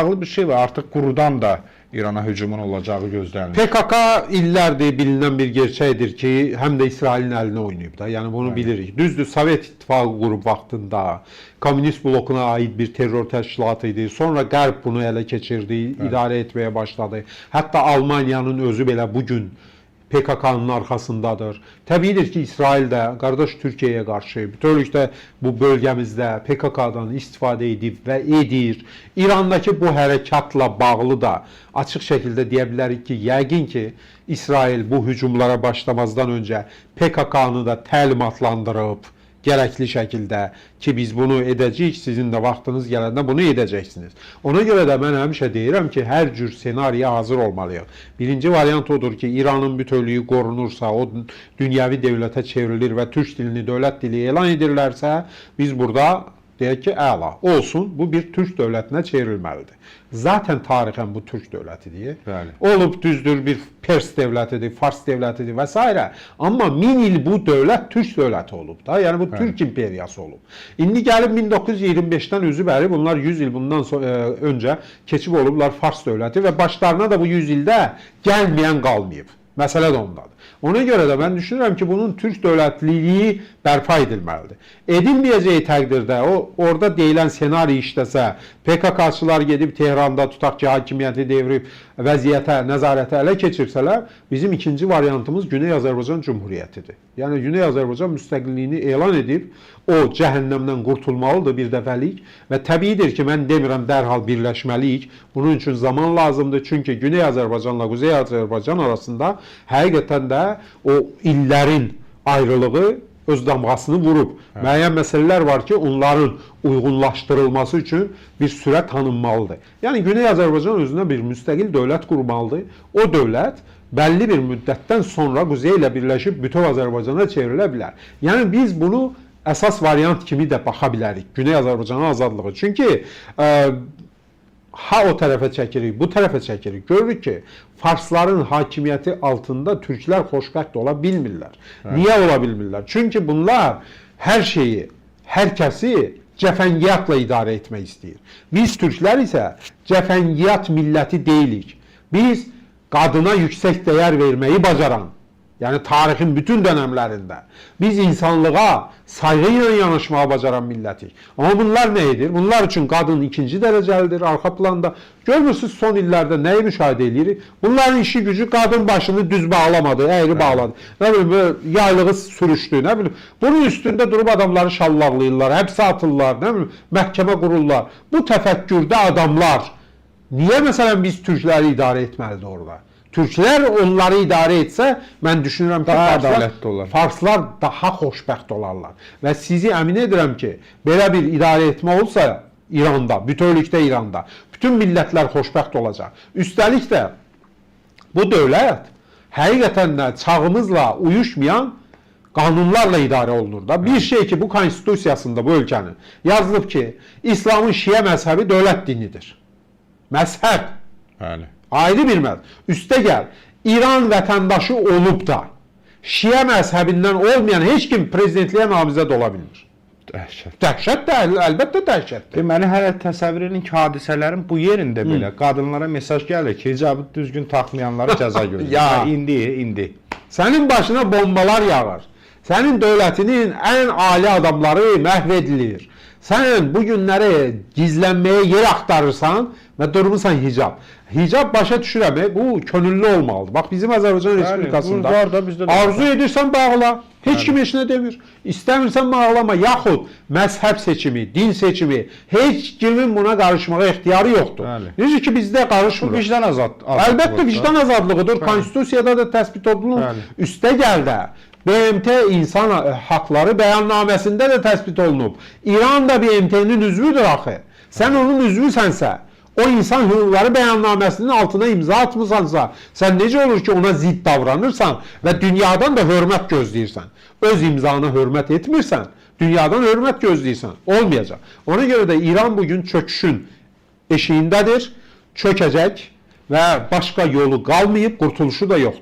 bağlı bir şey var. Artıq qurudan da İrana hücumun olacağı gözlənilir. PKK illərdir bilinen bir gerçəkdir ki, həm də İsrailin əlinə oynayıb da. Yəni bunu bilirik. Düzdür, Sovet İttifaqı qurub vaxtında Komünist blokuna ait bir terror təşkilatı idi. Sonra Qərb bunu ələ keçirdi, idarə etməyə başladı. Hətta Almaniyanın özü belə bugün PKK'nın arkasındadır. Təbiidir ki, İsrail də qardaş Türkiyəyə qarşı bütövlükdə bu bölgəmizdə PKK'dan istifadə edib və edir. İrandakı bu hərəkatla bağlı da açıq şəkildə deyə bilərik ki, yəqin ki, İsrail bu hücumlara başlamazdan öncə PKK'nı da təlimatlandırıb gerekli şekilde ki biz bunu edəcəyik, sizin de vaxtınız gələndə bunu edəcəksiniz. Ona göre de ben həmişə deyirəm ki, hər cür senariyə hazır olmalıyıq. Birinci variant odur ki, İranın bütövlüyü qorunursa, o dünyəvi devlete çevrilir ve Türk dilini dövlət dili elan edirlərsə, biz burada deyək ki, əla olsun, bu bir Türk dövlətinə çevrilməlidir. Zaten tarixən bu Türk dövlətidir. Olub düzdür, bir Pers dövlətidir, Fars dövlətidir və s. Amma 1000 il bu dövlət Türk dövləti olub da. Yəni bu Türk imperiyası olub. İndi gəlib 1925'ten üzü bəri bunlar 100 il bundan öncə keçib olublar Fars dövləti və başlarına da bu 100 ildə gəlməyən qalmayıb. Məsələ də ondadır. Ona göre de ben düşünürüm ki bunun Türk dövlətliliyi bərpa edilməlidir. Edilməyəcəyi təqdirdə orada deyilən senari işləsə, PKK'çılar gedib Tehranda tutaq ki hakimiyyəti devrib vəziyyətə, nəzarətə ələ keçirsələr, bizim ikinci variantımız Güney Azərbaycan Cumhuriyyətidir. Yəni Güney Azərbaycan müstəqilliyini elan edib o cəhənnəmdən qurtulmalıdır bir dəfəlik və təbiidir ki, mən demirəm dərhal birləşməliyik. Bunun üçün zaman lazımdır. Çünki Güney Azərbaycanla Kuzey Azərbaycan arasında həqiqətən də o illerin ayrılığı öz damgasını vurub. Müəyyən məsələlər var ki, onların uyğunlaşdırılması üçün bir süre tanınmalıdır. Yəni Güney Azərbaycan özünə bir müstəqil dövlət qurmalıdır. O dövlət belli bir müddətdən sonra Kuzey ilə birləşib bütöv Azərbaycana çevrilə bilər. Yəni biz bunu əsas variant kimi də baxa bilərik. Güney Azərbaycanın azadlığı. Çünki ha o tərəfə çəkirik, bu tərəfə çəkirik. Görürük ki, Farsların hakimiyyəti altında Türklər xoşbəxt ola bilmirlər. Niyə ola bilmirlər? Çünki bunlar hər şeyi, hər kəsi cəfəngiyatla idarə etmək istəyir. Biz Türklər isə cəfəngiyat milləti deyilik. Biz qadına yüksək dəyər verməyi bacaran, yani tarihin bütün dönemlerinde biz insanlığa saygıyla yanaşmaya bacaran milletik. Ama bunlar neydir? Bunlar için kadın ikinci derecelidir arka planda. Görmürsünüz son illerde neyi müşahede edilir? Bunların işi gücü kadın başını düz bağlamadı, eğri bağladı. Ne bileyim yaylığı sürüştü, ne bileyim. Bunun üstünde durup adamları şallaqlayırlar, hepsi atırlar, ne bileyim məhkəmə qururlar. Bu təfəkkürdə adamlar niye mesela biz Türkleri idare etməlidir orada? Türkler onları idarə etsə, mən düşünürəm ki, Farslar daha xoşbəxt olarlar. Və sizi əmin edirəm ki, belə bir idarə etmə olsa İranda, bütövlükdə İranda, bütün millətlər xoşbəxt olacaq. Üstəlik də bu dövlət həqiqətən də çağımızla uyuşmayan qanunlarla idarə olunur da. Bir şey ki, bu konstitusiyasında bu ölkənin yazılıb ki, İslamın Şiə məzhəbi dövlət dinidir. Məzhəb. Ayrı bir məzhəb. Üstə gəl, İran vətəndaşı olub da Şiə məzhəbindən olmayan heç kim prezidentliyə namizəd ola bilmir. Dəhşət. Dəhşət də, əlbəttə dəhşətdir. Deməli, hələ təsəvvür edin ki, hadisələrin bu yerində belə qadınlara mesaj gəlir ki, hicabı düzgün taxmayanlara cəza görür. Ya, indi. Sənin başına bombalar yağır. Sənin dövlətinin ən ali adamları məhv edilir. Sən bu günləri gizlənməyə yer axtarırsan və durmursan hicab. Hicab başa düşürəm, bu könüllü olmalıdır. Bax bizim Azərbaycan Respublikasında arzu edirsən bağla, heç kim heç nə demir. İstəmirsən bağlama, yaxud məzhəb seçimi, din seçimi, heç kimin buna qarışmağa ixtiyarı yoxdur. Necə ki bizdə qarışmır. Vicdan azadlığı. Əlbəttə vicdan azadlığıdır, konstitusiyada da təsbit olunur. Üstə gəl də BMT İnsan Hakları Bəyannaməsində də təsbit olunub. İran da BMT'nin üzvüdür axı. Sən onun üzvüsənsə, o insan hüquqları bəyannaməsinin altına imza atmısansa, sən necə olur ki ona zidd davranırsan və dünyadan da hörmət gözləyirsən. Öz imzana hörmət etmirsən, dünyadan hörmət gözləyirsən. Olmayacaq. Ona görə də İran bugün çöküşün eşiğindədir, çökəcək və başqa yolu qalmayıb, qurtuluşu da yoxdur.